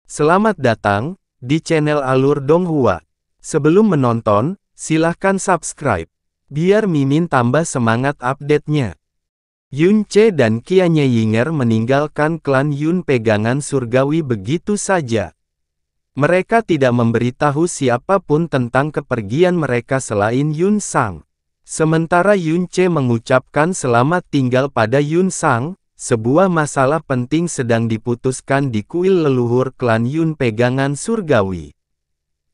Selamat datang di channel Alur Donghua. Sebelum menonton, silahkan subscribe, biar Mimin tambah semangat update-nya. Yun Ce dan Qianye Yinger meninggalkan klan Yun pegangan surgawi begitu saja. Mereka tidak memberitahu siapapun tentang kepergian mereka selain Yun Sang. Sementara Yun Ce mengucapkan selamat tinggal pada Yun Sang, sebuah masalah penting sedang diputuskan di kuil leluhur klan Yun pegangan surgawi.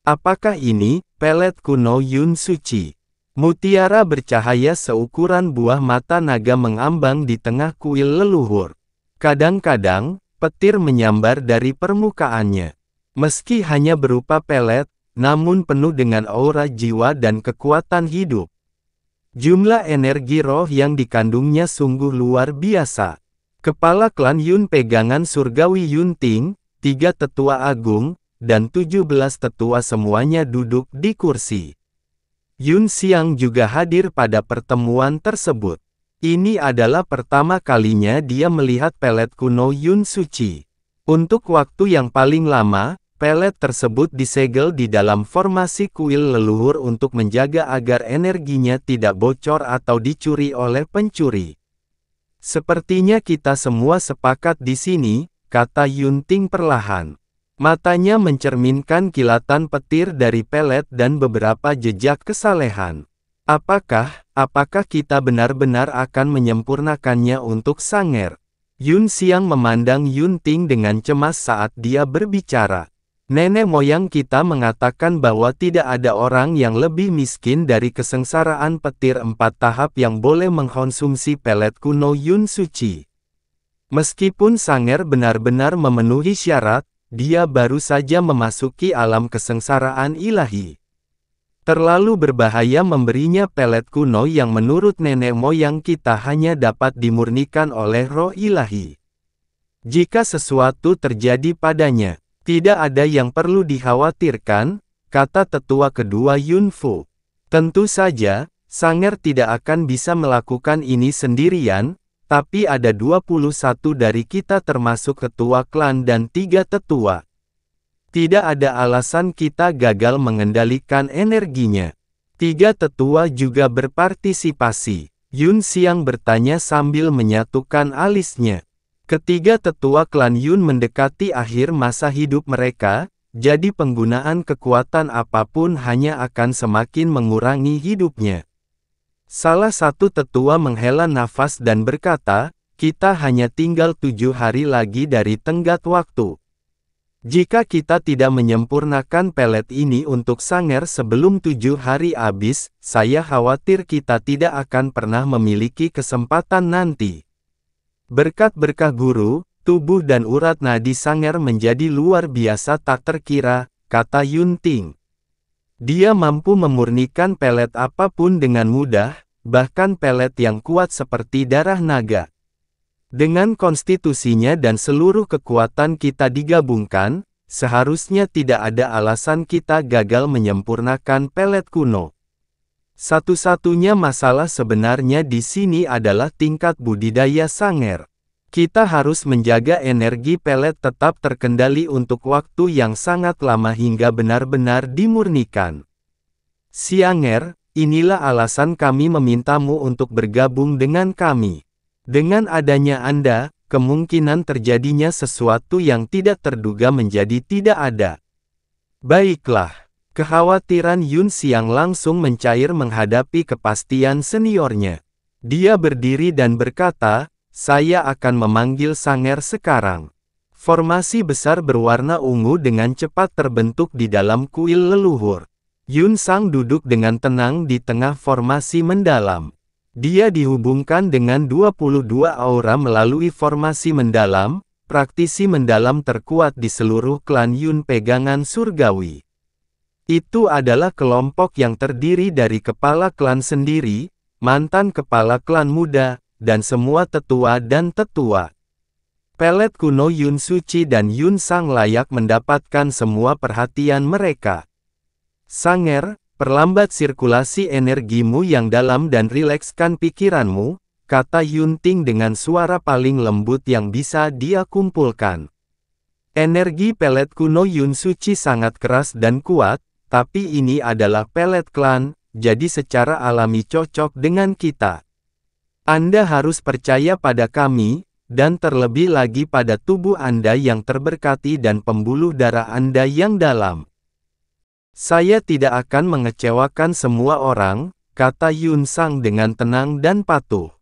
Apakah ini pelet kuno Yun suci? Mutiara bercahaya seukuran buah mata naga mengambang di tengah kuil leluhur. Kadang-kadang, petir menyambar dari permukaannya. Meski hanya berupa pelet, namun penuh dengan aura jiwa dan kekuatan hidup. Jumlah energi roh yang dikandungnya sungguh luar biasa. Kepala klan Yun pegangan surgawi Yun Ting, 3 tetua agung, dan 17 tetua semuanya duduk di kursi. Yun Xiang juga hadir pada pertemuan tersebut. Ini adalah pertama kalinya dia melihat pelet kuno Yun suci. Untuk waktu yang paling lama, pelet tersebut disegel di dalam formasi kuil leluhur untuk menjaga agar energinya tidak bocor atau dicuri oleh pencuri. Sepertinya kita semua sepakat di sini, kata Yun Ting perlahan. Matanya mencerminkan kilatan petir dari pelet dan beberapa jejak kesalehan. Apakah kita benar-benar akan menyempurnakannya untuk Sanger? Yun Xiang memandang Yun Ting dengan cemas saat dia berbicara. Nenek moyang kita mengatakan bahwa tidak ada orang yang lebih miskin dari kesengsaraan petir 4 tahap yang boleh mengkonsumsi pelet kuno Yun suci. Meskipun Sanger benar-benar memenuhi syarat, dia baru saja memasuki alam kesengsaraan ilahi. Terlalu berbahaya memberinya pelet kuno yang menurut nenek moyang kita hanya dapat dimurnikan oleh roh ilahi. Jika sesuatu terjadi padanya, tidak ada yang perlu dikhawatirkan, kata tetua kedua Yun Fu. Tentu saja, Sanger tidak akan bisa melakukan ini sendirian, tapi ada 21 dari kita termasuk ketua klan dan 3 tetua. Tidak ada alasan kita gagal mengendalikan energinya. 3 tetua juga berpartisipasi. Yun Xiang bertanya sambil menyatukan alisnya. Ketiga tetua klan Yun mendekati akhir masa hidup mereka, jadi penggunaan kekuatan apapun hanya akan semakin mengurangi hidupnya. Salah satu tetua menghela nafas dan berkata, kita hanya tinggal 7 hari lagi dari tenggat waktu. Jika kita tidak menyempurnakan pelet ini untuk Sanger sebelum 7 hari habis, saya khawatir kita tidak akan pernah memiliki kesempatan nanti. Berkat berkah guru, tubuh dan urat nadi Sanger menjadi luar biasa tak terkira, kata Yun Ting. Dia mampu memurnikan pelet apapun dengan mudah, bahkan pelet yang kuat seperti darah naga. Dengan konstitusinya dan seluruh kekuatan kita digabungkan, seharusnya tidak ada alasan kita gagal menyempurnakan pelet kuno. Satu-satunya masalah sebenarnya di sini adalah tingkat budidaya Sanger. Kita harus menjaga energi pelet tetap terkendali untuk waktu yang sangat lama hingga benar-benar dimurnikan. Xianger, inilah alasan kami memintamu untuk bergabung dengan kami. Dengan adanya Anda, kemungkinan terjadinya sesuatu yang tidak terduga menjadi tidak ada. Baiklah. Kekhawatiran Yun Xiang langsung mencair menghadapi kepastian seniornya. Dia berdiri dan berkata, saya akan memanggil Sanger sekarang. Formasi besar berwarna ungu dengan cepat terbentuk di dalam kuil leluhur. Yun Sang duduk dengan tenang di tengah formasi mendalam. Dia dihubungkan dengan 22 aura melalui formasi mendalam, praktisi mendalam terkuat di seluruh klan Yun pegangan surgawi. Itu adalah kelompok yang terdiri dari kepala klan sendiri, mantan kepala klan muda, dan semua tetua dan tetua. Pelet kuno Yun suci dan Yun Sang layak mendapatkan semua perhatian mereka. Sanger, perlambat sirkulasi energimu yang dalam dan rilekskan pikiranmu, kata Yun Ting dengan suara paling lembut yang bisa dia kumpulkan. Energi pelet kuno Yun Suci sangat keras dan kuat, tapi ini adalah pelet klan, jadi secara alami cocok dengan kita. Anda harus percaya pada kami, dan terlebih lagi pada tubuh Anda yang terberkati dan pembuluh darah Anda yang dalam. Saya tidak akan mengecewakan semua orang, kata Yun Sang dengan tenang dan patuh.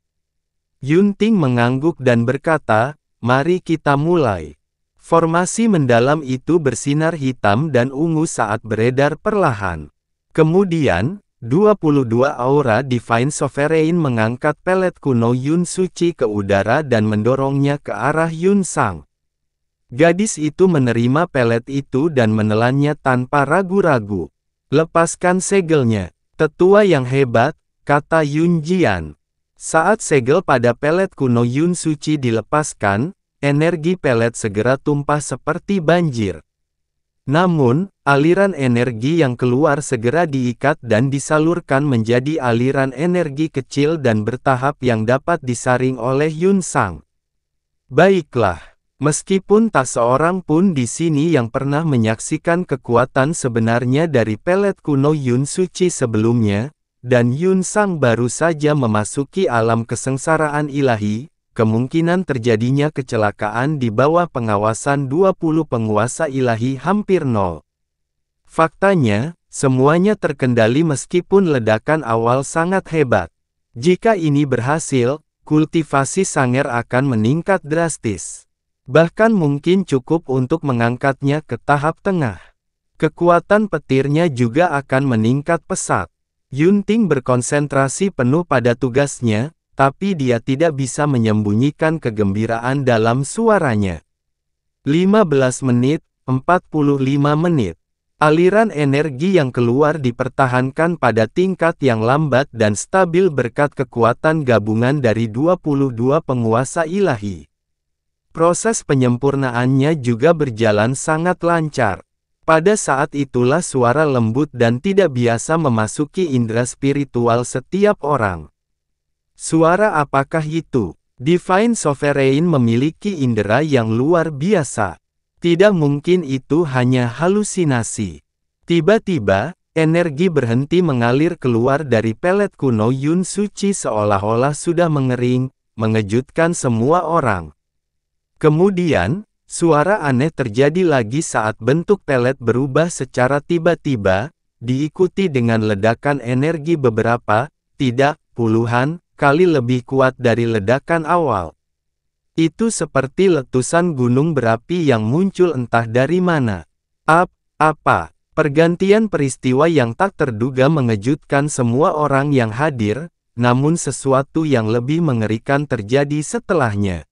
Yun Ting mengangguk dan berkata, mari kita mulai. Formasi mendalam itu bersinar hitam dan ungu saat beredar perlahan. Kemudian, 22 aura Divine Sovereign mengangkat pelet kuno Yun Suci ke udara dan mendorongnya ke arah Yun Sang. Gadis itu menerima pelet itu dan menelannya tanpa ragu-ragu. Lepaskan segelnya, tetua yang hebat, kata Yun Jian. Saat segel pada pelet kuno Yun Suci dilepaskan, energi pelet segera tumpah seperti banjir. Namun, aliran energi yang keluar segera diikat dan disalurkan menjadi aliran energi kecil dan bertahap yang dapat disaring oleh Yun Sang. Baiklah, meskipun tak seorang pun di sini yang pernah menyaksikan kekuatan sebenarnya dari pelet kuno Yun Suci sebelumnya, dan Yun Sang baru saja memasuki alam kesengsaraan ilahi, kemungkinan terjadinya kecelakaan di bawah pengawasan 20 penguasa ilahi hampir nol. Faktanya, semuanya terkendali meskipun ledakan awal sangat hebat. Jika ini berhasil, kultivasi Sanger akan meningkat drastis. Bahkan mungkin cukup untuk mengangkatnya ke tahap tengah. Kekuatan petirnya juga akan meningkat pesat. Yun Ting berkonsentrasi penuh pada tugasnya, tapi dia tidak bisa menyembunyikan kegembiraan dalam suaranya. 15 menit, 45 menit. Aliran energi yang keluar dipertahankan pada tingkat yang lambat dan stabil berkat kekuatan gabungan dari 22 penguasa ilahi. Proses penyempurnaannya juga berjalan sangat lancar. Pada saat itulah suara lembut dan tidak biasa memasuki indera spiritual setiap orang. Suara apakah itu? Divine Sovereign memiliki indera yang luar biasa. Tidak mungkin itu hanya halusinasi. Tiba-tiba, energi berhenti mengalir keluar dari pelet kuno Yun Suci seolah-olah sudah mengering, mengejutkan semua orang. Kemudian, suara aneh terjadi lagi saat bentuk pelet berubah secara tiba-tiba, diikuti dengan ledakan energi beberapa, tidak, puluhan, kali lebih kuat dari ledakan awal. Itu seperti letusan gunung berapi yang muncul entah dari mana. Apa? Pergantian peristiwa yang tak terduga mengejutkan semua orang yang hadir, namun sesuatu yang lebih mengerikan terjadi setelahnya.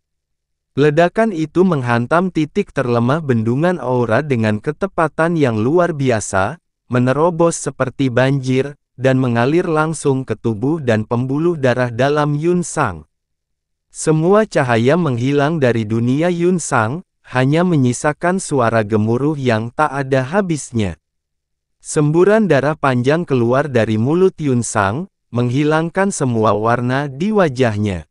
Ledakan itu menghantam titik terlemah bendungan aura dengan ketepatan yang luar biasa, menerobos seperti banjir, dan mengalir langsung ke tubuh dan pembuluh darah dalam Yun Sang. Semua cahaya menghilang dari dunia Yun Sang, hanya menyisakan suara gemuruh yang tak ada habisnya. Semburan darah panjang keluar dari mulut Yun Sang, menghilangkan semua warna di wajahnya.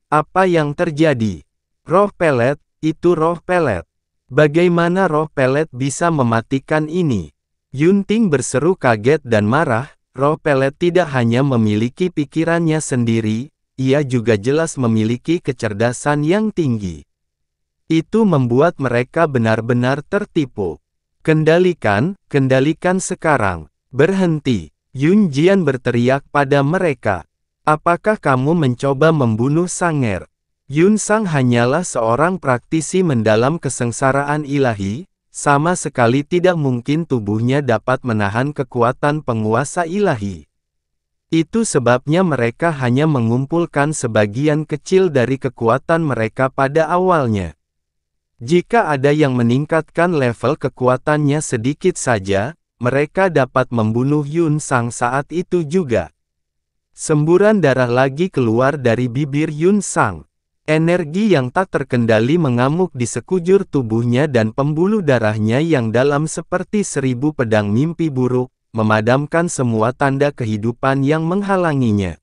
Apa yang terjadi? Roh pelet, itu roh pelet. Bagaimana roh pelet bisa mematikan ini? Yun Ting berseru kaget dan marah, roh pelet tidak hanya memiliki pikirannya sendiri, ia juga jelas memiliki kecerdasan yang tinggi. Itu membuat mereka benar-benar tertipu. Kendalikan sekarang. Berhenti. Yun Jian berteriak pada mereka. Apakah kamu mencoba membunuh Sanger? Yun Sang hanyalah seorang praktisi mendalam kesengsaraan ilahi, sama sekali tidak mungkin tubuhnya dapat menahan kekuatan penguasa ilahi. Itu sebabnya mereka hanya mengumpulkan sebagian kecil dari kekuatan mereka pada awalnya. Jika ada yang meningkatkan level kekuatannya sedikit saja, mereka dapat membunuh Yun Sang saat itu juga. Semburan darah lagi keluar dari bibir Yun Sang. Energi yang tak terkendali mengamuk di sekujur tubuhnya dan pembuluh darahnya yang dalam seperti 1000 pedang mimpi buruk, memadamkan semua tanda kehidupan yang menghalanginya.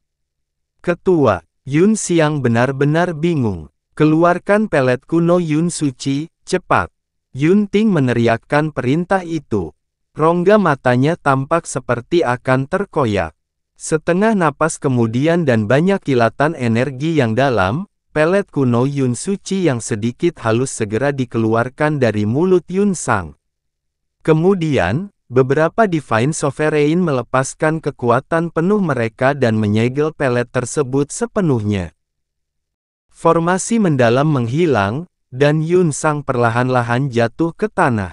Ketua, Yun Xiang benar-benar bingung. Keluarkan pelet kuno Yun Suci, cepat. Yun Ting meneriakkan perintah itu. Rongga matanya tampak seperti akan terkoyak. Setengah napas kemudian dan banyak kilatan energi yang dalam, pelet kuno Yun Suci yang sedikit halus segera dikeluarkan dari mulut Yun Sang. Kemudian, beberapa Divine Sovereign melepaskan kekuatan penuh mereka dan menyegel pelet tersebut sepenuhnya. Formasi mendalam menghilang, dan Yun Sang perlahan-lahan jatuh ke tanah.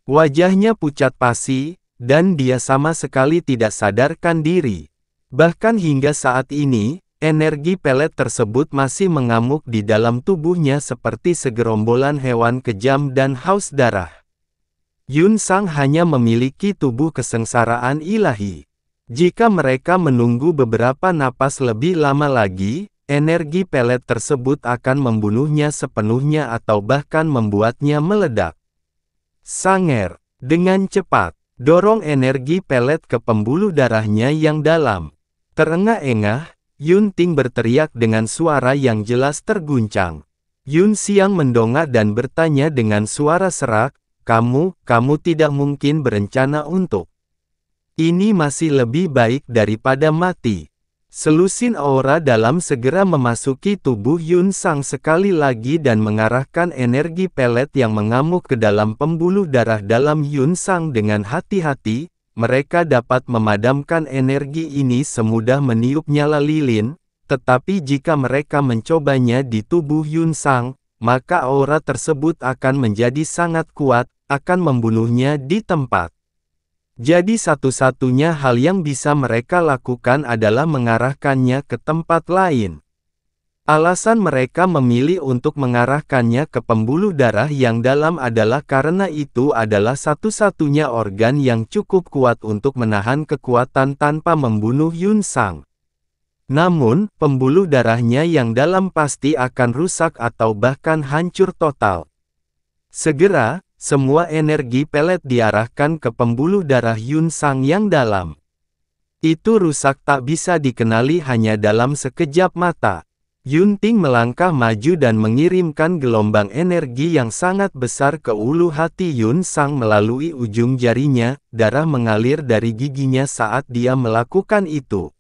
Wajahnya pucat pasi, dan dia sama sekali tidak sadarkan diri. Bahkan hingga saat ini, energi pelet tersebut masih mengamuk di dalam tubuhnya seperti segerombolan hewan kejam dan haus darah. Yun Sang hanya memiliki tubuh kesengsaraan ilahi. Jika mereka menunggu beberapa napas lebih lama lagi, energi pelet tersebut akan membunuhnya sepenuhnya atau bahkan membuatnya meledak. Sanger, dengan cepat, dorong energi pelet ke pembuluh darahnya yang dalam. Terengah-engah, Yun Ting berteriak dengan suara yang jelas terguncang. Yun Xiang mendongak dan bertanya dengan suara serak, kamu tidak mungkin berencana untuk. Ini masih lebih baik daripada mati. Selusin aura dalam segera memasuki tubuh Yun Sang sekali lagi dan mengarahkan energi pelet yang mengamuk ke dalam pembuluh darah dalam Yun Sang dengan hati-hati. Mereka dapat memadamkan energi ini semudah meniup nyala lilin, tetapi jika mereka mencobanya di tubuh Yun Sang, maka aura tersebut akan menjadi sangat kuat, akan membunuhnya di tempat. Jadi satu-satunya hal yang bisa mereka lakukan adalah mengarahkannya ke tempat lain. Alasan mereka memilih untuk mengarahkannya ke pembuluh darah yang dalam adalah karena itu adalah satu-satunya organ yang cukup kuat untuk menahan kekuatan tanpa membunuh Yun Sang. Namun, pembuluh darahnya yang dalam pasti akan rusak atau bahkan hancur total. Segera, semua energi pelet diarahkan ke pembuluh darah Yun Sang yang dalam. Itu rusak tak bisa dikenali hanya dalam sekejap mata. Yun Ting melangkah maju dan mengirimkan gelombang energi yang sangat besar ke ulu hati Yun Sang melalui ujung jarinya, darah mengalir dari giginya saat dia melakukan itu.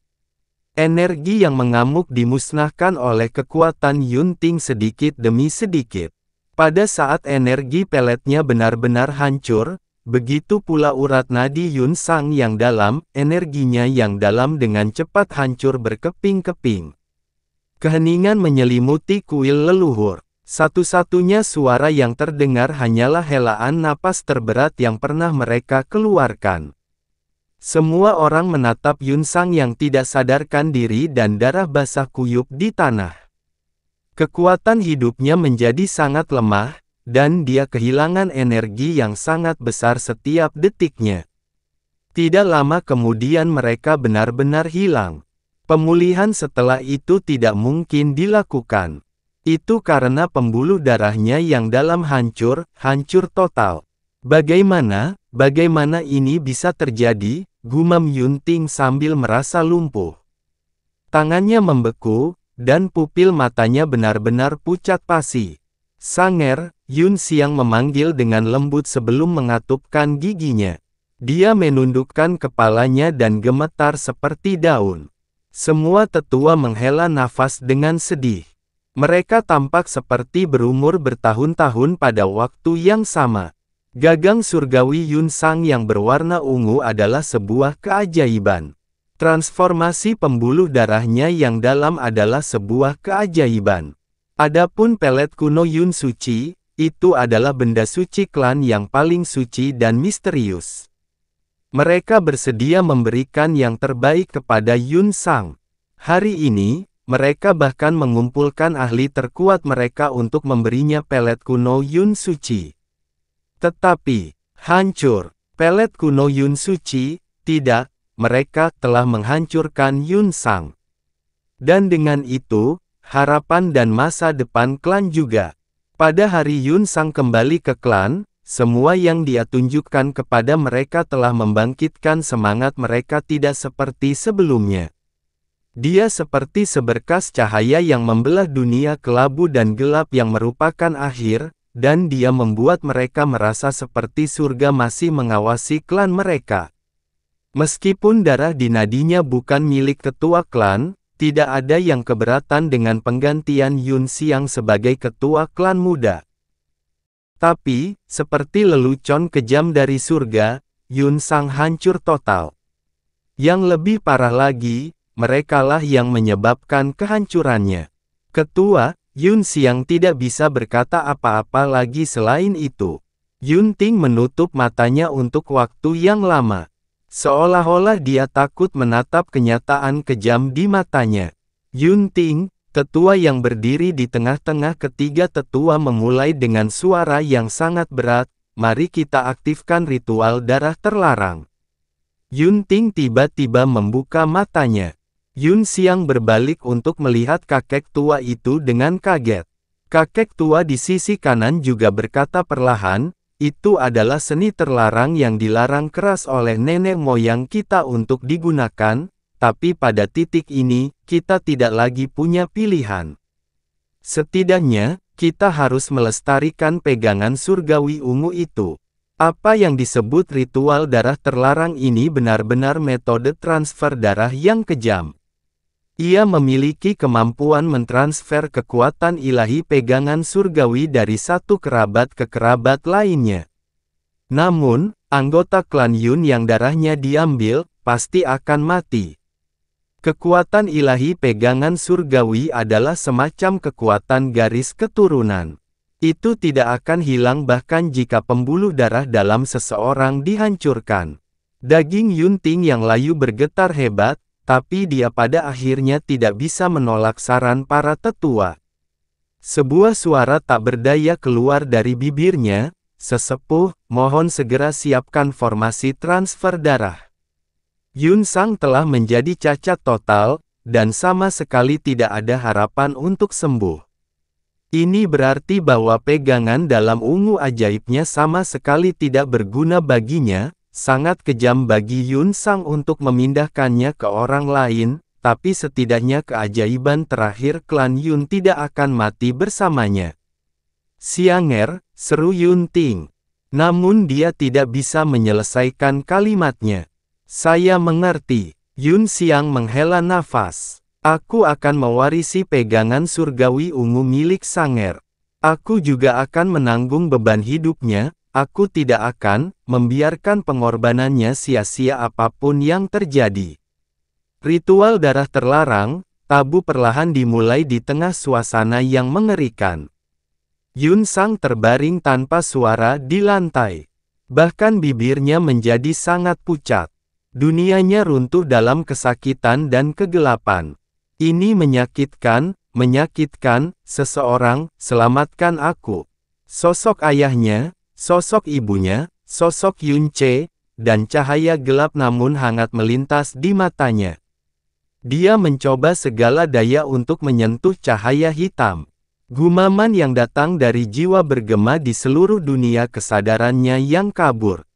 Energi yang mengamuk dimusnahkan oleh kekuatan Yun Ting sedikit demi sedikit. Pada saat energi peletnya benar-benar hancur, begitu pula urat nadi Yun Sang yang dalam, energinya yang dalam dengan cepat hancur berkeping-keping. Keheningan menyelimuti kuil leluhur. Satu-satunya suara yang terdengar hanyalah helaan napas terberat yang pernah mereka keluarkan. Semua orang menatap Yun Sang yang tidak sadarkan diri dan darah basah kuyup di tanah. Kekuatan hidupnya menjadi sangat lemah, dan dia kehilangan energi yang sangat besar setiap detiknya. Tidak lama kemudian mereka benar-benar hilang. Pemulihan setelah itu tidak mungkin dilakukan. Itu karena pembuluh darahnya yang dalam hancur total. Bagaimana ini bisa terjadi? Gumam Yun Ting sambil merasa lumpuh. Tangannya membeku, dan pupil matanya benar-benar pucat pasi. Sanger, Yun Xiang memanggil dengan lembut sebelum mengatupkan giginya. Dia menundukkan kepalanya dan gemetar seperti daun. Semua tetua menghela nafas dengan sedih. Mereka tampak seperti berumur bertahun-tahun pada waktu yang sama. Gagang surgawi Yun Sang yang berwarna ungu adalah sebuah keajaiban. Transformasi pembuluh darahnya yang dalam adalah sebuah keajaiban. Adapun pelet kuno Yun Suci, itu adalah benda suci klan yang paling suci dan misterius. Mereka bersedia memberikan yang terbaik kepada Yun Sang. Hari ini, mereka bahkan mengumpulkan ahli terkuat mereka untuk memberinya pelet kuno Yun Suci. Tetapi, hancur. Pelet kuno Yun Suci, tidak. Mereka telah menghancurkan Yun Sang. Dan dengan itu, harapan dan masa depan klan juga. Pada hari Yun Sang kembali ke klan, semua yang dia tunjukkan kepada mereka telah membangkitkan semangat mereka tidak seperti sebelumnya. Dia seperti seberkas cahaya yang membelah dunia kelabu dan gelap yang merupakan akhir, dan dia membuat mereka merasa seperti surga masih mengawasi klan mereka. Meskipun darah di nadinya bukan milik ketua klan, tidak ada yang keberatan dengan penggantian Yun Xiang sebagai ketua klan muda. Tapi, seperti lelucon kejam dari surga, Yun Xiang hancur total. Yang lebih parah lagi, merekalah yang menyebabkan kehancurannya. Ketua, Yun Xiang tidak bisa berkata apa-apa lagi selain itu. Yun Ting menutup matanya untuk waktu yang lama. Seolah-olah dia takut menatap kenyataan kejam di matanya. Yun Ting, tetua yang berdiri di tengah-tengah ketiga tetua memulai dengan suara yang sangat berat, "Mari kita aktifkan ritual darah terlarang." Yun Ting tiba-tiba membuka matanya. Yun Xiang berbalik untuk melihat kakek tua itu dengan kaget. Kakek tua di sisi kanan juga berkata perlahan, "Itu adalah seni terlarang yang dilarang keras oleh nenek moyang kita untuk digunakan, tapi pada titik ini, kita tidak lagi punya pilihan. Setidaknya, kita harus melestarikan pegangan surgawi ungu itu." Apa yang disebut ritual darah terlarang ini benar-benar metode transfer darah yang kejam. Ia memiliki kemampuan mentransfer kekuatan ilahi pegangan surgawi dari satu kerabat ke kerabat lainnya. Namun, anggota klan Yun yang darahnya diambil, pasti akan mati. Kekuatan ilahi pegangan surgawi adalah semacam kekuatan garis keturunan. Itu tidak akan hilang bahkan jika pembuluh darah dalam seseorang dihancurkan. Daging Yun Ting yang layu bergetar hebat, tapi dia pada akhirnya tidak bisa menolak saran para tetua. Sebuah suara tak berdaya keluar dari bibirnya, "Sesepuh, mohon segera siapkan formasi transfer darah." Yun Xiang telah menjadi cacat total, dan sama sekali tidak ada harapan untuk sembuh. Ini berarti bahwa pegangan dalam ungu ajaibnya sama sekali tidak berguna baginya. Sangat kejam bagi Yun Xiang untuk memindahkannya ke orang lain, tapi setidaknya keajaiban terakhir klan Yun tidak akan mati bersamanya. "Xianger," seru Yun Ting. Namun dia tidak bisa menyelesaikan kalimatnya. "Saya mengerti." Yun Xiang menghela nafas. "Aku akan mewarisi pegangan surgawi ungu milik Xianger. Aku juga akan menanggung beban hidupnya. Aku tidak akan membiarkan pengorbanannya sia-sia apapun yang terjadi." Ritual darah terlarang, tabu perlahan dimulai di tengah suasana yang mengerikan. Yun Xiang terbaring tanpa suara di lantai. Bahkan bibirnya menjadi sangat pucat. Dunianya runtuh dalam kesakitan dan kegelapan. "Ini menyakitkan, menyakitkan, seseorang, selamatkan aku." Sosok ayahnya, sosok ibunya, sosok Yun Ce, dan cahaya gelap namun hangat melintas di matanya. Dia mencoba segala daya untuk menyentuh cahaya hitam. Gumaman yang datang dari jiwa bergema di seluruh dunia kesadarannya yang kabur.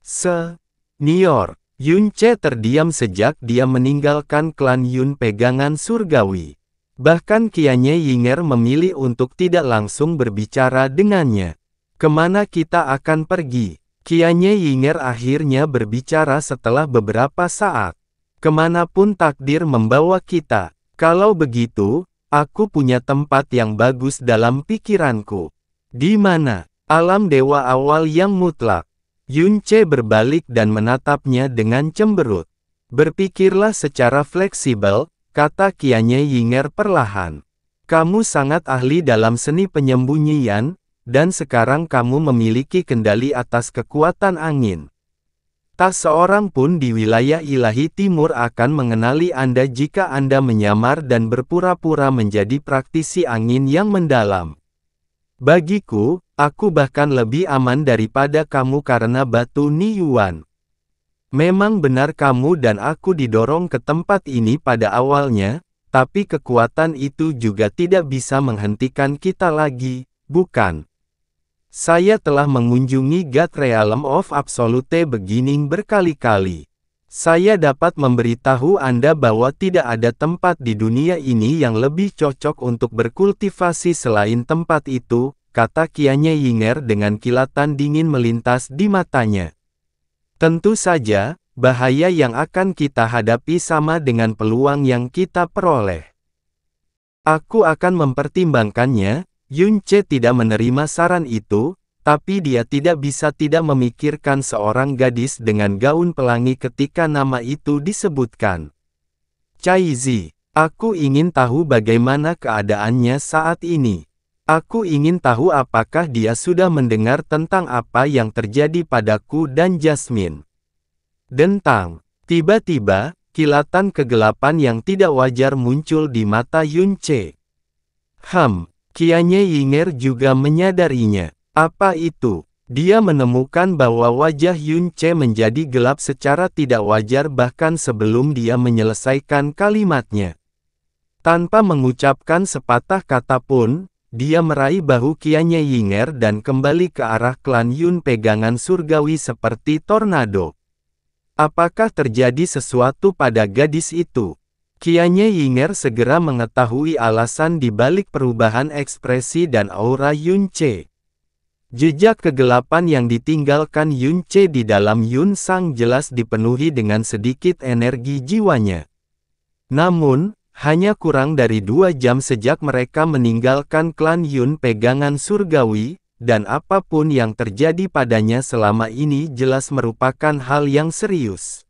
"Senior." Yun Ce terdiam sejak dia meninggalkan klan Yun pegangan surgawi. Bahkan Qianye Yinger memilih untuk tidak langsung berbicara dengannya. "Kemana kita akan pergi?" Qianye Yinger akhirnya berbicara setelah beberapa saat. "Kemanapun takdir membawa kita. Kalau begitu, aku punya tempat yang bagus dalam pikiranku." "Di mana?" "Alam dewa awal yang mutlak." Yun Ce berbalik dan menatapnya dengan cemberut. "Berpikirlah secara fleksibel," kata Qianye Yinger perlahan. "Kamu sangat ahli dalam seni penyembunyian, dan sekarang kamu memiliki kendali atas kekuatan angin. Tak seorang pun di wilayah ilahi timur akan mengenali Anda jika Anda menyamar dan berpura-pura menjadi praktisi angin yang mendalam. Bagiku, aku bahkan lebih aman daripada kamu karena batu Niyuan. Memang benar kamu dan aku didorong ke tempat ini pada awalnya, tapi kekuatan itu juga tidak bisa menghentikan kita lagi, bukan? Saya telah mengunjungi God Realm of Absolute Beginning berkali-kali. Saya dapat memberitahu Anda bahwa tidak ada tempat di dunia ini yang lebih cocok untuk berkultivasi selain tempat itu, kata Qianye Yinger dengan kilatan dingin melintas di matanya. Tentu saja, bahaya yang akan kita hadapi sama dengan peluang yang kita peroleh. Aku akan mempertimbangkannya. Yun Ce tidak menerima saran itu, tapi dia tidak bisa tidak memikirkan seorang gadis dengan gaun pelangi ketika nama itu disebutkan. Cai Zi, aku ingin tahu bagaimana keadaannya saat ini. Aku ingin tahu apakah dia sudah mendengar tentang apa yang terjadi padaku dan Jasmine. Dentang. Tiba-tiba, kilatan kegelapan yang tidak wajar muncul di mata Yun Ce. Qianye Yinger juga menyadarinya. Apa itu? Dia menemukan bahwa wajah Yun Ce menjadi gelap secara tidak wajar bahkan sebelum dia menyelesaikan kalimatnya. Tanpa mengucapkan sepatah kata pun, dia meraih bahu Qianye Yinger dan kembali ke arah klan Yun pegangan surgawi seperti tornado. Apakah terjadi sesuatu pada gadis itu? Qianye Yinger segera mengetahui alasan di balik perubahan ekspresi dan aura Yun Ce. Jejak kegelapan yang ditinggalkan Yun Ce di dalam Yun Sang jelas dipenuhi dengan sedikit energi jiwanya. Namun, hanya kurang dari 2 jam sejak mereka meninggalkan klan Yun pegangan surgawi, dan apapun yang terjadi padanya selama ini jelas merupakan hal yang serius.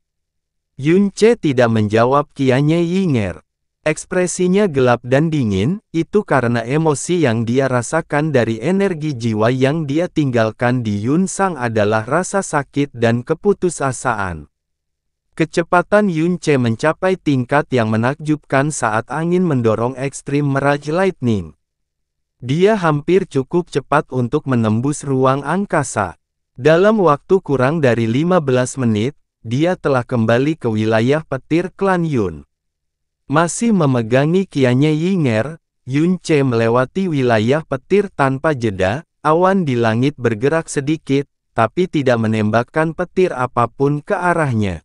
Yun Ce tidak menjawab Qianye Yinger. Ekspresinya gelap dan dingin, itu karena emosi yang dia rasakan dari energi jiwa yang dia tinggalkan di Yun Sang adalah rasa sakit dan keputusasaan. Kecepatan Yun Ce mencapai tingkat yang menakjubkan saat angin mendorong ekstrim Mirage Lightning. Dia hampir cukup cepat untuk menembus ruang angkasa. Dalam waktu kurang dari 15 menit, dia telah kembali ke wilayah petir klan Yun. Masih memegangi Qianye Yinger, Yun Ce melewati wilayah petir tanpa jeda, awan di langit bergerak sedikit, tapi tidak menembakkan petir apapun ke arahnya.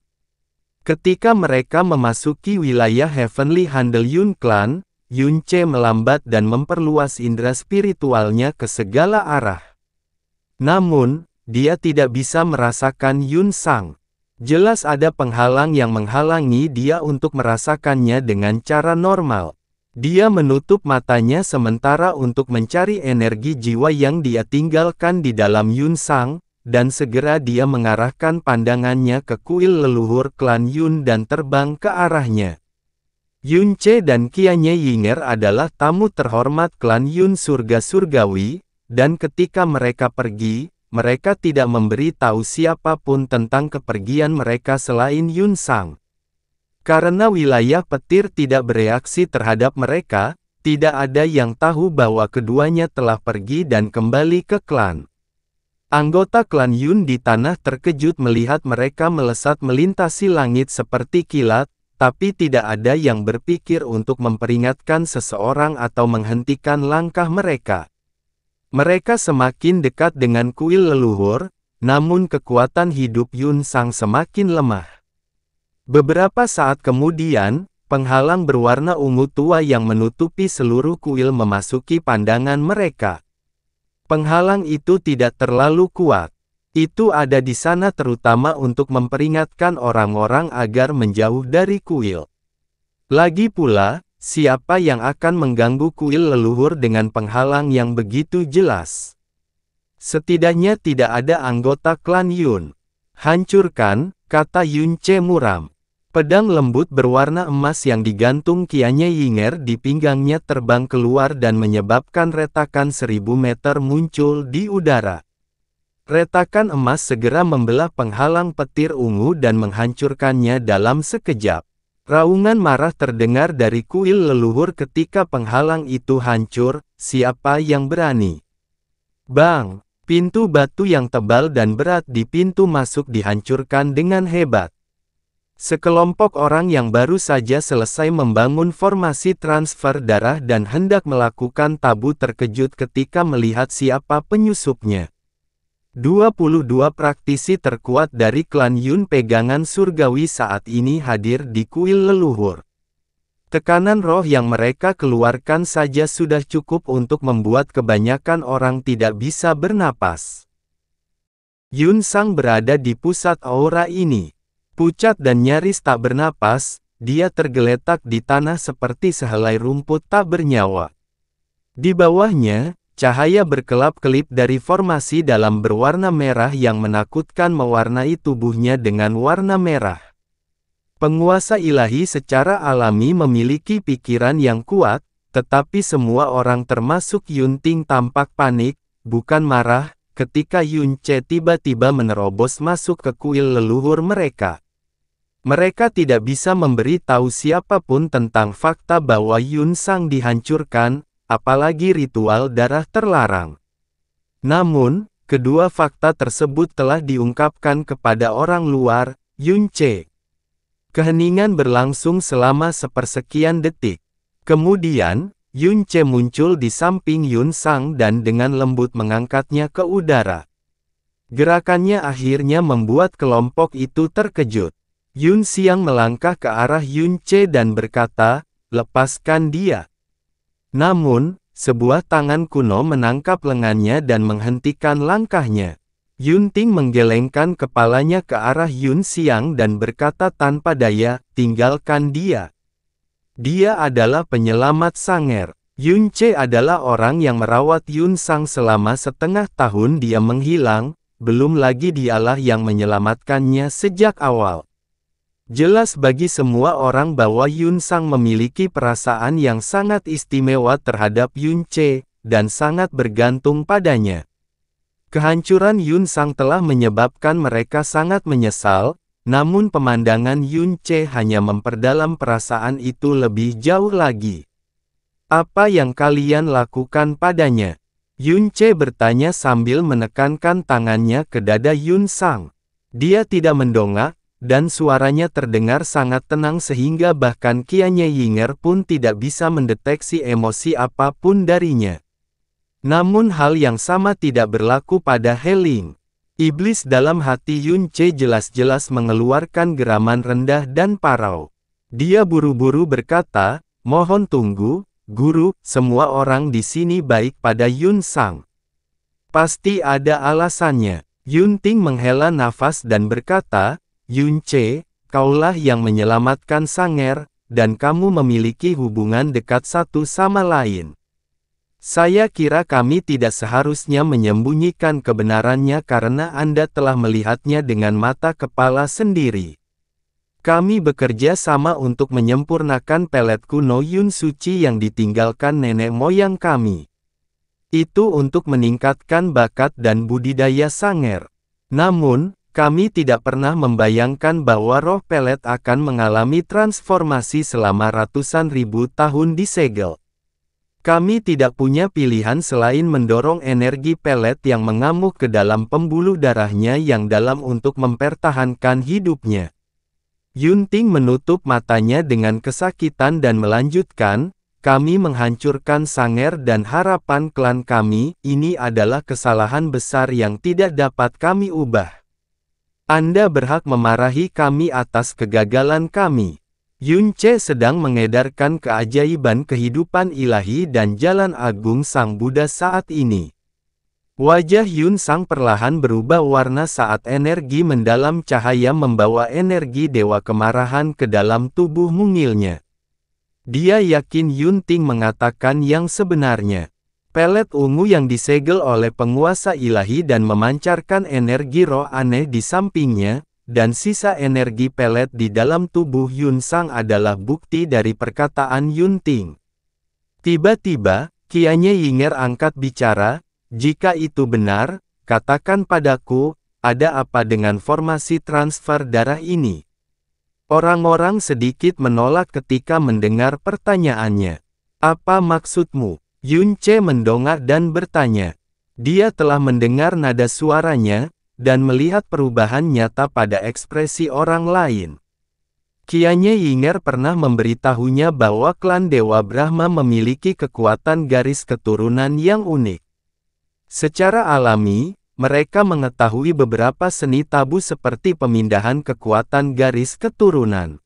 Ketika mereka memasuki wilayah Heavenly Handle Yun Clan, Yun Ce melambat dan memperluas indera spiritualnya ke segala arah. Namun, dia tidak bisa merasakan Yun Sang. Jelas ada penghalang yang menghalangi dia untuk merasakannya dengan cara normal. Dia menutup matanya sementara untuk mencari energi jiwa yang dia tinggalkan di dalam Yun Sang, dan segera dia mengarahkan pandangannya ke kuil leluhur klan Yun dan terbang ke arahnya. Yun Ce dan Qianye Yinger adalah tamu terhormat klan Yun surga surgawi, dan ketika mereka pergi, mereka tidak memberi tahu siapapun tentang kepergian mereka selain Yun Sang. Karena wilayah petir tidak bereaksi terhadap mereka, tidak ada yang tahu bahwa keduanya telah pergi dan kembali ke klan. Anggota klan Yun di tanah terkejut melihat mereka melesat melintasi langit seperti kilat, tapi tidak ada yang berpikir untuk memperingatkan seseorang atau menghentikan langkah mereka. Mereka semakin dekat dengan kuil leluhur, namun kekuatan hidup Yun Sang semakin lemah. Beberapa saat kemudian, penghalang berwarna ungu tua yang menutupi seluruh kuil memasuki pandangan mereka. Penghalang itu tidak terlalu kuat. Itu ada di sana terutama untuk memperingatkan orang-orang agar menjauh dari kuil. Lagi pula, siapa yang akan mengganggu kuil leluhur dengan penghalang yang begitu jelas? Setidaknya tidak ada anggota klan Yun. Hancurkan, kata Yun Ce muram. Pedang lembut berwarna emas yang digantung Qianye Yinger di pinggangnya terbang keluar dan menyebabkan retakan 1000 meter muncul di udara. Retakan emas segera membelah penghalang petir ungu dan menghancurkannya dalam sekejap. Raungan marah terdengar dari kuil leluhur ketika penghalang itu hancur, siapa yang berani? Bang! Pintu batu yang tebal dan berat di pintu masuk dihancurkan dengan hebat. Sekelompok orang yang baru saja selesai membangun formasi transfer darah dan hendak melakukan tabu terkejut ketika melihat siapa penyusupnya. 22 praktisi terkuat dari klan Yun pegangan surgawi saat ini hadir di kuil leluhur. Tekanan roh yang mereka keluarkan saja sudah cukup untuk membuat kebanyakan orang tidak bisa bernapas. Yun Sang berada di pusat aura ini. Pucat dan nyaris tak bernapas, dia tergeletak di tanah seperti sehelai rumput tak bernyawa. Di bawahnya, cahaya berkelap-kelip dari formasi dalam berwarna merah yang menakutkan mewarnai tubuhnya dengan warna merah. Penguasa ilahi secara alami memiliki pikiran yang kuat, tetapi semua orang termasuk Yun Ting tampak panik, bukan marah, ketika Yun Ce tiba-tiba menerobos masuk ke kuil leluhur mereka. Mereka tidak bisa memberi tahu siapapun tentang fakta bahwa Yun Sang dihancurkan, apalagi ritual darah terlarang. Namun, kedua fakta tersebut telah diungkapkan kepada orang luar, Yun Ce. Keheningan berlangsung selama sepersekian detik. Kemudian, Yun Ce muncul di samping Yun Sang dan dengan lembut mengangkatnya ke udara. Gerakannya akhirnya membuat kelompok itu terkejut. Yun Xiang melangkah ke arah Yun Ce dan berkata, "Lepaskan dia." Namun, sebuah tangan kuno menangkap lengannya dan menghentikan langkahnya. Yun Ting menggelengkan kepalanya ke arah Yun Xiang dan berkata tanpa daya, "Tinggalkan dia. Dia adalah penyelamat Sanger." Yun Ce adalah orang yang merawat Yun Sang selama setengah tahun dia menghilang, belum lagi dialah yang menyelamatkannya sejak awal. Jelas bagi semua orang bahwa Yun Sang memiliki perasaan yang sangat istimewa terhadap Yun Ce, dan sangat bergantung padanya. Kehancuran Yun Sang telah menyebabkan mereka sangat menyesal, namun pemandangan Yun Ce hanya memperdalam perasaan itu lebih jauh lagi. "Apa yang kalian lakukan padanya?" Yun Ce bertanya sambil menekankan tangannya ke dada Yun Sang. Dia tidak mendongak, dan suaranya terdengar sangat tenang sehingga bahkan Qianye Yinger pun tidak bisa mendeteksi emosi apapun darinya. Namun hal yang sama tidak berlaku pada He Ling. Iblis dalam hati Yun Ce jelas-jelas mengeluarkan geraman rendah dan parau. Dia buru-buru berkata, "Mohon tunggu, Guru, semua orang di sini baik pada Yun Sang. Pasti ada alasannya." Yun Ting menghela nafas dan berkata, "Yun Ce, kaulah yang menyelamatkan Sanger, dan kamu memiliki hubungan dekat satu sama lain. Saya kira kami tidak seharusnya menyembunyikan kebenarannya karena Anda telah melihatnya dengan mata kepala sendiri. Kami bekerja sama untuk menyempurnakan pelet kuno Yun Suci yang ditinggalkan nenek moyang kami. Itu untuk meningkatkan bakat dan budidaya Sanger. Namun, kami tidak pernah membayangkan bahwa roh pelet akan mengalami transformasi selama ratusan ribu tahun disegel. Kami tidak punya pilihan selain mendorong energi pelet yang mengamuk ke dalam pembuluh darahnya yang dalam untuk mempertahankan hidupnya." Yun Ting menutup matanya dengan kesakitan dan melanjutkan, "Kami menghancurkan Sanger dan harapan klan kami, ini adalah kesalahan besar yang tidak dapat kami ubah. Anda berhak memarahi kami atas kegagalan kami." Yun Ce sedang mengedarkan keajaiban kehidupan ilahi dan jalan agung Sang Buddha saat ini. Wajah Yun Sang perlahan berubah warna saat energi mendalam cahaya membawa energi dewa kemarahan ke dalam tubuh mungilnya. Dia yakin Yun Ting mengatakan yang sebenarnya. Pelet ungu yang disegel oleh penguasa ilahi dan memancarkan energi roh aneh di sampingnya, dan sisa energi pelet di dalam tubuh Yun Sang adalah bukti dari perkataan Yun Ting. Tiba-tiba, Qianye Yinger angkat bicara, "Jika itu benar, katakan padaku, ada apa dengan formasi transfer darah ini?" Orang-orang sedikit menolak ketika mendengar pertanyaannya. "Apa maksudmu?" Yun Ce mendongak dan bertanya. Dia telah mendengar nada suaranya, dan melihat perubahan nyata pada ekspresi orang lain. Qianye Yinger pernah memberitahunya bahwa klan Dewa Brahma memiliki kekuatan garis keturunan yang unik. Secara alami, mereka mengetahui beberapa seni tabu seperti pemindahan kekuatan garis keturunan.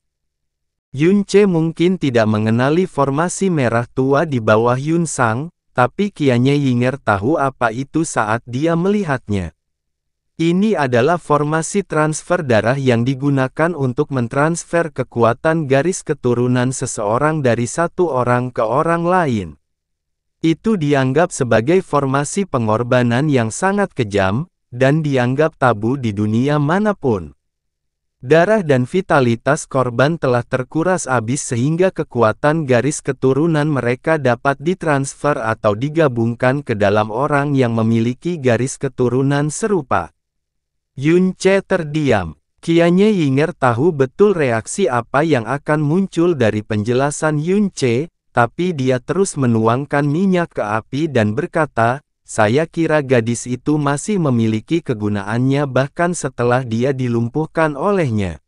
Yunce mungkin tidak mengenali formasi merah tua di bawah Yunsang, tapi Qianye Yinger tahu apa itu saat dia melihatnya. Ini adalah formasi transfer darah yang digunakan untuk mentransfer kekuatan garis keturunan seseorang dari satu orang ke orang lain. Itu dianggap sebagai formasi pengorbanan yang sangat kejam, dan dianggap tabu di dunia manapun. Darah dan vitalitas korban telah terkuras habis sehingga kekuatan garis keturunan mereka dapat ditransfer atau digabungkan ke dalam orang yang memiliki garis keturunan serupa. Yunce terdiam. Qianye Yinger tahu betul reaksi apa yang akan muncul dari penjelasan Yunce, tapi dia terus menuangkan minyak ke api dan berkata, "Saya kira gadis itu masih memiliki kegunaannya bahkan setelah dia dilumpuhkan olehnya."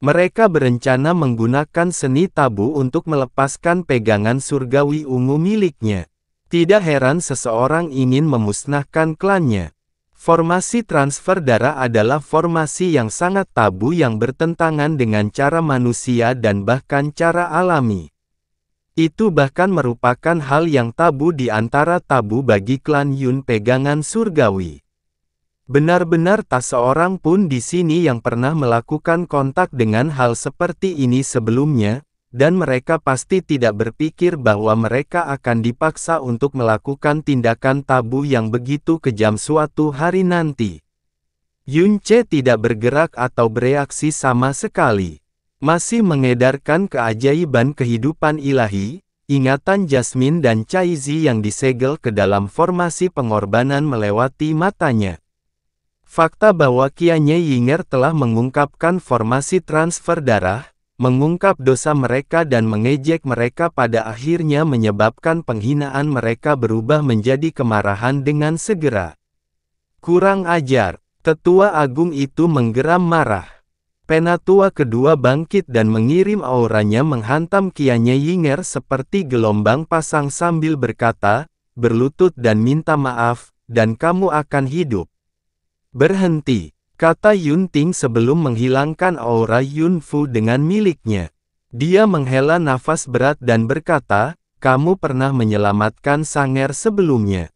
Mereka berencana menggunakan seni tabu untuk melepaskan pegangan surgawi ungu miliknya. Tidak heran seseorang ingin memusnahkan klannya. Formasi transfer darah adalah formasi yang sangat tabu yang bertentangan dengan cara manusia dan bahkan cara alami. Itu bahkan merupakan hal yang tabu di antara tabu bagi klan Yun pegangan surgawi. Benar-benar tak seorang pun di sini yang pernah melakukan kontak dengan hal seperti ini sebelumnya, dan mereka pasti tidak berpikir bahwa mereka akan dipaksa untuk melakukan tindakan tabu yang begitu kejam suatu hari nanti. Yunce tidak bergerak atau bereaksi sama sekali. Masih mengedarkan keajaiban kehidupan ilahi, ingatan Jasmine dan Caizi yang disegel ke dalam formasi pengorbanan melewati matanya. Fakta bahwa Qianye Yinger telah mengungkapkan formasi transfer darah, mengungkap dosa mereka dan mengejek mereka pada akhirnya menyebabkan penghinaan mereka berubah menjadi kemarahan dengan segera. Kurang ajar, tetua agung itu menggeram marah. Penatua kedua bangkit dan mengirim auranya menghantam Qianye Yinger seperti gelombang pasang sambil berkata, "Berlutut dan minta maaf, dan kamu akan hidup." "Berhenti," kata Yun Ting sebelum menghilangkan aura Yun Fu dengan miliknya. Dia menghela nafas berat dan berkata, "Kamu pernah menyelamatkan Sanger sebelumnya.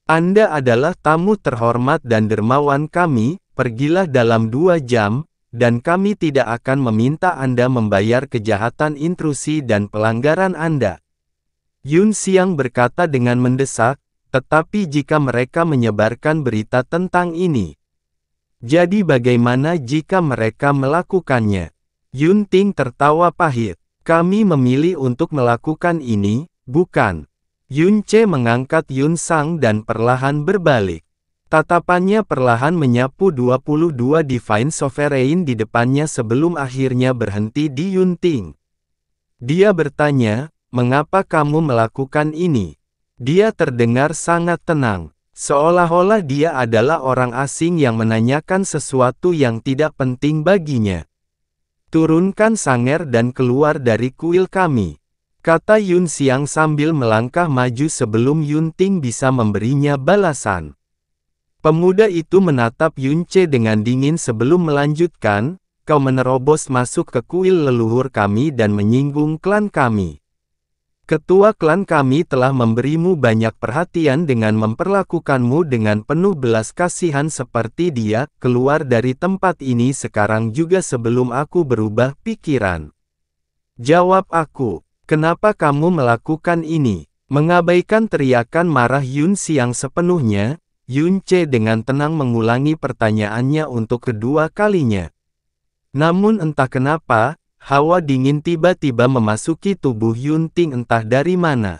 Anda adalah tamu terhormat dan dermawan kami, pergilah dalam 2 jam, dan kami tidak akan meminta Anda membayar kejahatan intrusi dan pelanggaran Anda." Yun Xiang berkata dengan mendesak, "Tetapi jika mereka menyebarkan berita tentang ini, jadi bagaimana jika mereka melakukannya?" Yun Ting tertawa pahit. "Kami memilih untuk melakukan ini, bukan?" Yunce mengangkat Yun Sang dan perlahan berbalik. Tatapannya perlahan menyapu 22 Divine Sovereign di depannya sebelum akhirnya berhenti di Yun Ting. Dia bertanya, "Mengapa kamu melakukan ini?" Dia terdengar sangat tenang, seolah-olah dia adalah orang asing yang menanyakan sesuatu yang tidak penting baginya. "Turunkan Sanger dan keluar dari kuil kami," kata Yun Xiang sambil melangkah maju sebelum Yun Ting bisa memberinya balasan. Pemuda itu menatap Yunce dengan dingin sebelum melanjutkan, "Kau menerobos masuk ke kuil leluhur kami dan menyinggung klan kami. Ketua klan kami telah memberimu banyak perhatian dengan memperlakukanmu dengan penuh belas kasihan seperti dia. Keluar dari tempat ini sekarang juga sebelum aku berubah pikiran." "Jawab aku, kenapa kamu melakukan ini?" Mengabaikan teriakan marah Yun Xiang sepenuhnya, Yunce dengan tenang mengulangi pertanyaannya untuk kedua kalinya. Namun entah kenapa, hawa dingin tiba-tiba memasuki tubuh Yun Ting entah dari mana.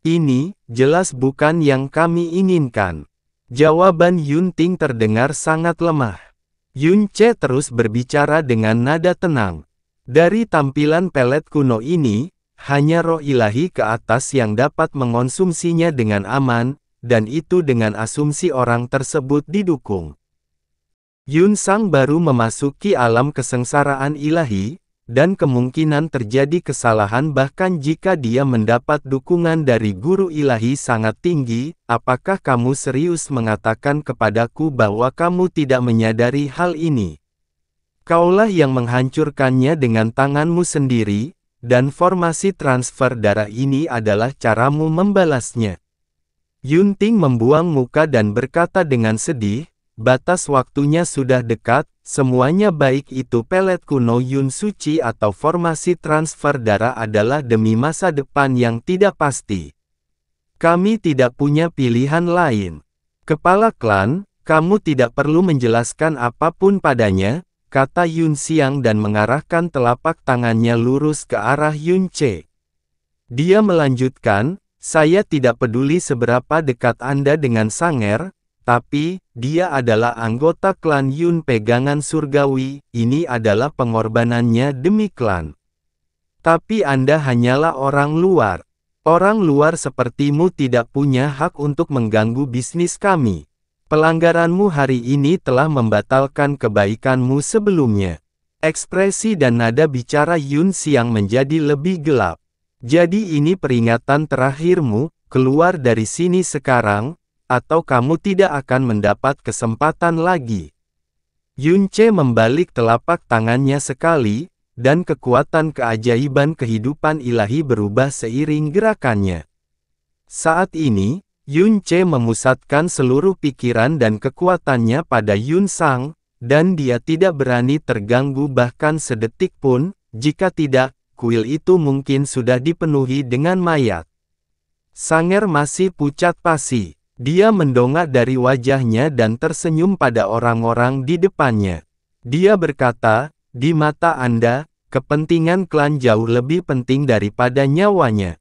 "Ini, jelas bukan yang kami inginkan." Jawaban Yun Ting terdengar sangat lemah. Yunce terus berbicara dengan nada tenang. "Dari tampilan pelet kuno ini, hanya roh ilahi ke atas yang dapat mengonsumsinya dengan aman, dan itu dengan asumsi orang tersebut didukung. Yun Sang baru memasuki alam kesengsaraan ilahi, dan kemungkinan terjadi kesalahan bahkan jika dia mendapat dukungan dari guru ilahi sangat tinggi. Apakah kamu serius mengatakan kepadaku bahwa kamu tidak menyadari hal ini? Kaulah yang menghancurkannya dengan tanganmu sendiri, dan formasi transfer darah ini adalah caramu membalasnya. Yunting membuang muka dan berkata dengan sedih, batas waktunya sudah dekat, semuanya baik itu pelet kuno Yun Suci atau formasi transfer darah adalah demi masa depan yang tidak pasti. Kami tidak punya pilihan lain. Kepala klan, kamu tidak perlu menjelaskan apapun padanya, kata Yun Xiang dan mengarahkan telapak tangannya lurus ke arah Yun Ce. Dia melanjutkan, saya tidak peduli seberapa dekat Anda dengan Sanger, tapi, dia adalah anggota klan Yun pegangan surgawi, ini adalah pengorbanannya demi klan. Tapi Anda hanyalah orang luar. Orang luar sepertimu tidak punya hak untuk mengganggu bisnis kami. Pelanggaranmu hari ini telah membatalkan kebaikanmu sebelumnya. Ekspresi dan nada bicara Yun Xiang menjadi lebih gelap. Jadi ini peringatan terakhirmu, keluar dari sini sekarang, atau kamu tidak akan mendapat kesempatan lagi. Yun Ce membalik telapak tangannya sekali, dan kekuatan keajaiban kehidupan ilahi berubah seiring gerakannya. Saat ini, Yun Ce memusatkan seluruh pikiran dan kekuatannya pada Yun Sang, dan dia tidak berani terganggu bahkan sedetik pun, jika tidak, kuil itu mungkin sudah dipenuhi dengan mayat. Sanger masih pucat pasi. Dia mendongak dari wajahnya dan tersenyum pada orang-orang di depannya. Dia berkata, di mata Anda, kepentingan klan jauh lebih penting daripada nyawanya.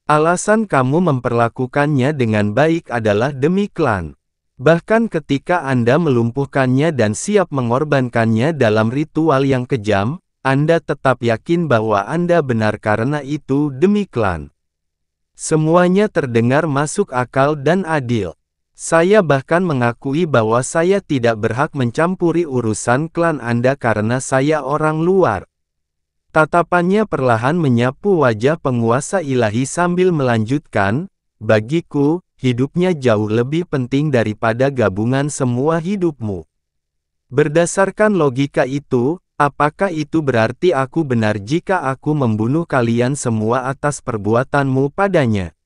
Alasan kamu memperlakukannya dengan baik adalah demi klan. Bahkan ketika Anda melumpuhkannya dan siap mengorbankannya dalam ritual yang kejam, Anda tetap yakin bahwa Anda benar karena itu demi klan. Semuanya terdengar masuk akal dan adil. Saya bahkan mengakui bahwa saya tidak berhak mencampuri urusan klan Anda karena saya orang luar. Tatapannya perlahan menyapu wajah penguasa ilahi sambil melanjutkan, bagiku, hidupnya jauh lebih penting daripada gabungan semua hidupmu. Berdasarkan logika itu, apakah itu berarti aku benar jika aku membunuh kalian semua atas perbuatanmu padanya?